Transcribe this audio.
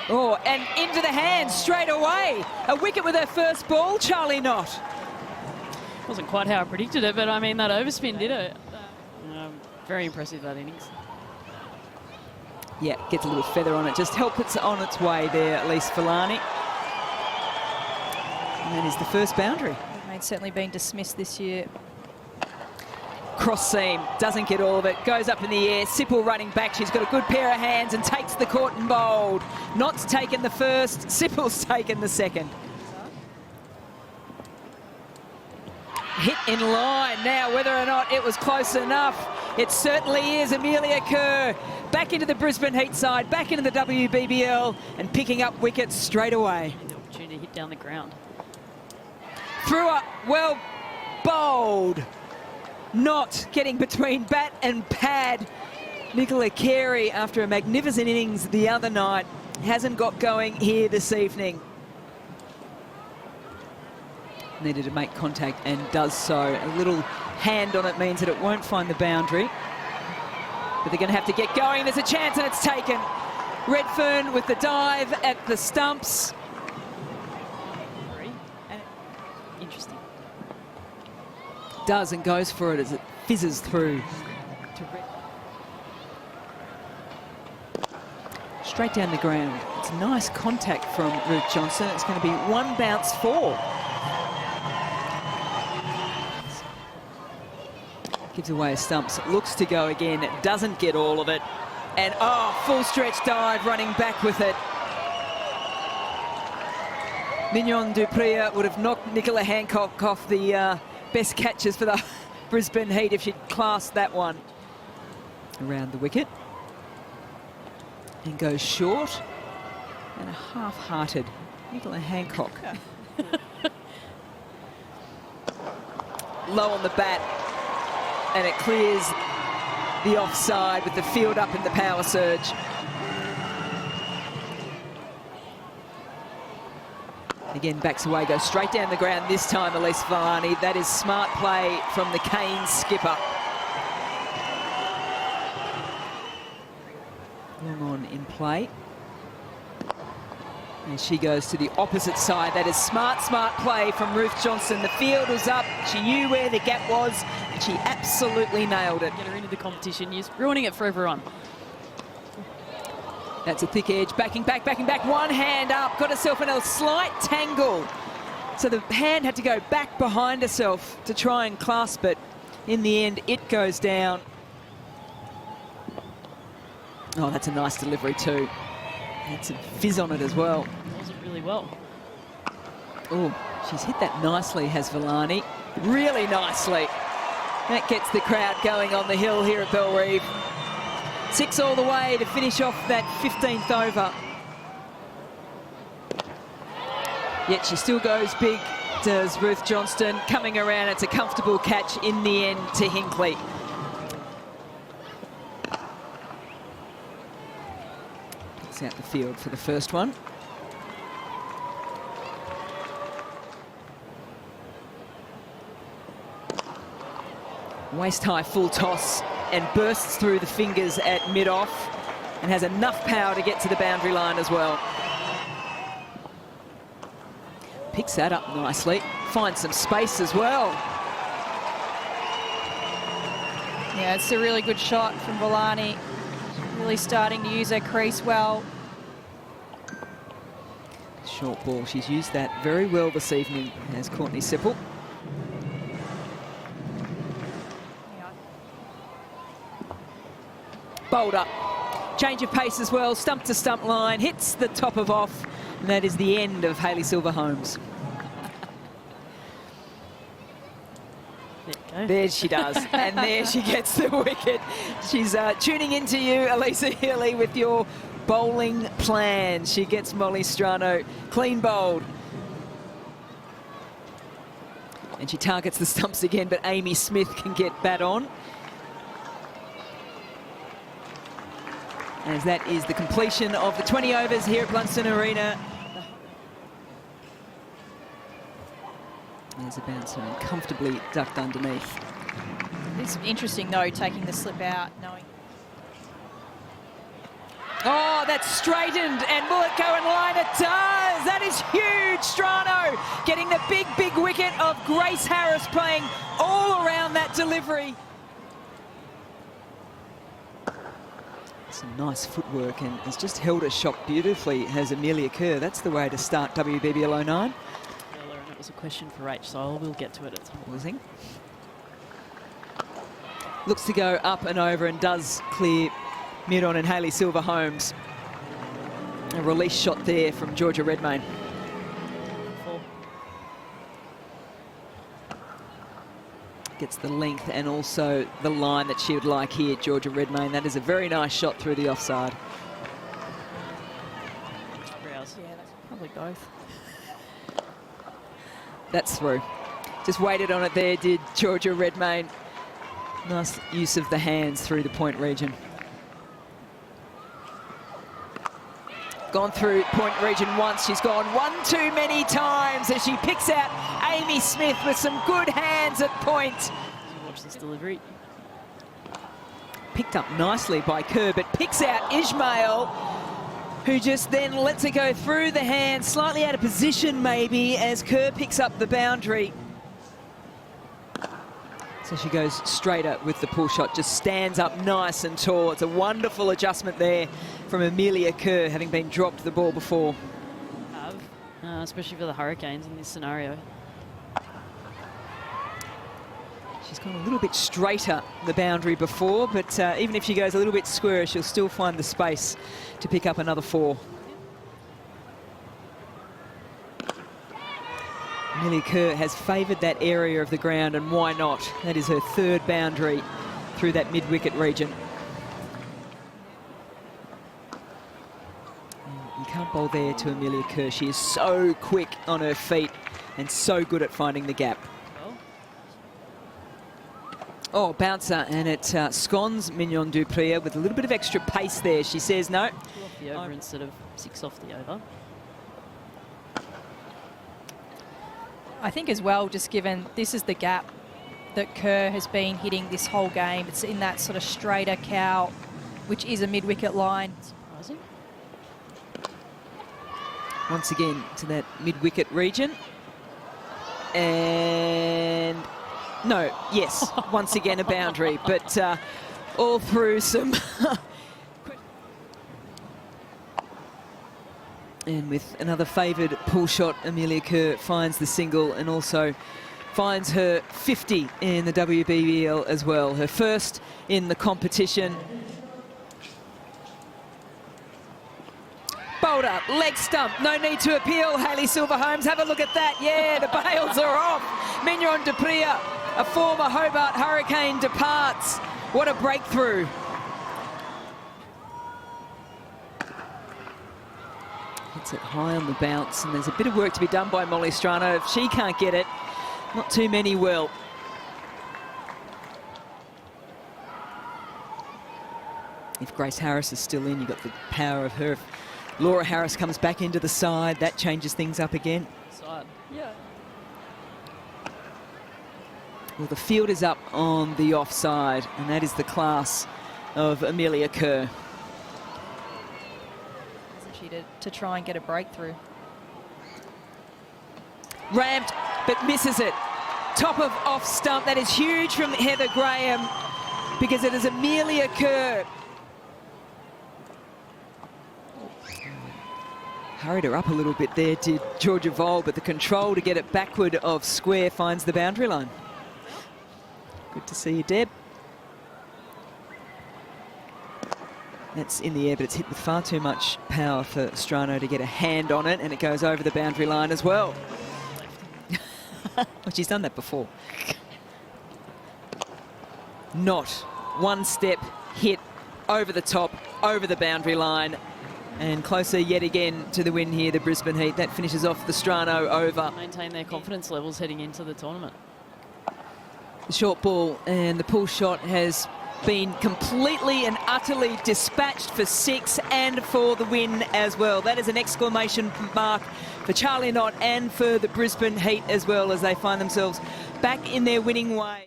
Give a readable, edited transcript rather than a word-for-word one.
Oh, and into the hands straight away. A wicket with her first ball, Charlie Knott. Wasn't quite how I predicted it, but I mean, that overspin did it. Very impressive, that innings. Yeah, gets a little feather on it. Just help it's on its way there, Elise Villani. And that is the first boundary. It's certainly been dismissed this year. Cross seam, doesn't get all of it, goes up in the air. Sipple running back, she's got a good pair of hands and takes the court and bowled. Knott's taken the first, Sipple's taken the second. Hit in line now, whether or not it was close enough. It certainly is. Amelia Kerr back into the Brisbane Heat side, back into the WBBL and picking up wickets straight away. The opportunity to hit down the ground. Threw up, well bowled. Not getting between bat and pad. Nicola Carey, after a magnificent innings the other night, hasn't got going here this evening. Needed to make contact and does so. A little hand on it means that it won't find the boundary. But they're going to have to get going. There's a chance and it's taken. Redfern with the dive at the stumps. Interesting. Does and goes for it as it fizzes through. Straight down the ground. It's nice contact from Ruth Johnson. It's going to be one bounce four. Gives away a stumps, looks to go again, doesn't get all of it. And oh, full stretch dive, running back with it. Mignon Dupria would have knocked Nicola Hancock off the best catches for the Brisbane Heat if she'd classed that one. Around the wicket. And goes short. And a half-hearted Nicola Hancock. Low on the bat. And it clears the offside with the field up in the power surge. Again, backs away, goes straight down the ground this time, Elise Villani. That is smart play from the Canes skipper. Long on in play. And she goes to the opposite side. That is smart play from Ruth Johnson. The field was up. She knew where the gap was, and she absolutely nailed it. Get her into the competition. You're ruining it for everyone. That's a thick edge. Backing back. One hand up. Got herself in a slight tangle. So the hand had to go back behind herself to try and clasp it. In the end, it goes down. Oh, that's a nice delivery too. Had some fizz on it as well. Wasn't really well. Oh, she's hit that nicely, has Villani. Really nicely. That gets the crowd going on the hill here at Bellerive. 6 all the way to finish off that 15th over. Yet she still goes big, does Ruth Johnston. Coming around, it's a comfortable catch in the end to Hinkley. Out the field for the first one. Waist high full toss and bursts through the fingers at mid-off and has enough power to get to the boundary line as well. Picks that up nicely, finds some space as well. Yeah, it's a really good shot from Villani. Really starting to use her crease well. Short ball, she's used that very well this evening, has Courtney Sipple. Yeah. Bowled up. Change of pace as well, stump to stump line, hits the top of off, and that is the end of Hayley Silver-Holmes. There she does, and there she gets the wicket. She's tuning into you, Elisa Healy, with your bowling plan. She gets Molly Strano clean bowled. And she targets the stumps again, but Amy Smith can get bat on. As that is the completion of the 20 overs here at Blundstone Arena. There's a bouncer and comfortably ducked underneath. It's interesting, though, taking the slip out, knowing... Oh, that's straightened, and will it go in line? It does. That is huge. Strano getting the big wicket of Grace Harris, playing all around that delivery. Some nice footwork, and has just held a shot beautifully, has Amelia Kerr. That's the way to start WBBL 09. And it was a question for H, so I will get to it at some point. Looks to go up and over and does clear mid-on and Hayley Silver-Holmes. A release shot there from Georgia Redmayne. Gets the length and also the line that she would like here, Georgia Redmayne. That is a very nice shot through the offside. Yeah, that's probably both. That's through. Just waited on it there, did Georgia Redmayne. Nice use of the hands through the point region. Gone through point region once. She's gone one too many times as she picks out Amy Smith with some good hands at point. Watch this delivery. Picked up nicely by Kerr, but picks out Ismail, who just then lets it go through the hands, slightly out of position maybe, as Kerr picks up the boundary. So she goes straighter with the pull shot, just stands up nice and tall. It's a wonderful adjustment there from Amelia Kerr, having been dropped the ball before. Especially for the Hurricanes in this scenario. She's gone a little bit straighter the boundary before, but even if she goes a little bit square, she'll still find the space to pick up another 4. Amelia Kerr has favoured that area of the ground, and why not? That is her 3rd boundary through that mid-wicket region. You can't bowl there to Amelia Kerr. She is so quick on her feet and so good at finding the gap. Oh, bouncer, and it scones Mignon du Preez with a little bit of extra pace there. She says no. 2 off the over instead of 6 off the over. I think as well, just given this is the gap that Kerr has been hitting this whole game. It's in that sort of straighter cow, which is a mid-wicket line. Surprising. Once again to that mid-wicket region. And no, yes, once again a boundary, but all through some... And with another favoured pull shot, Amelia Kerr finds the single and also finds her 50 in the WBBL as well. Her first in the competition. Bowled up, leg stump, no need to appeal. Hayley Silver-Holmes, have a look at that. Yeah, the bails are off. Mignon du Preez, a former Hobart Hurricane, departs. What a breakthrough. Hits it high on the bounce, and there's a bit of work to be done by Molly Strano. If she can't get it, not too many will. If Grace Harris is still in, you've got the power of her. If Laura Harris comes back into the side, that changes things up again. Side. Yeah. Well, the field is up on the offside, and that is the class of Amelia Kerr. To try and get a breakthrough. Ramped, but misses it. Top of off stump. That is huge from Heather Graham, because it is Amelia Kerr. Hurried her up a little bit there, did Georgia Vole, but the control to get it backward of square finds the boundary line. Good to see you, Deb. That's in the air, but it's hit with far too much power for Strano to get a hand on it, and it goes over the boundary line as well. Well, she's done that before. Not one step, hit over the top, over the boundary line, and closer yet again to the win here, the Brisbane Heat. That finishes off the Strano over. Maintain their confidence levels heading into the tournament. The short ball and the pull shot has been completely and utterly dispatched for 6 and for the win as well. That is an exclamation mark for Charlie Knott and for the Brisbane Heat as well, as they find themselves back in their winning way.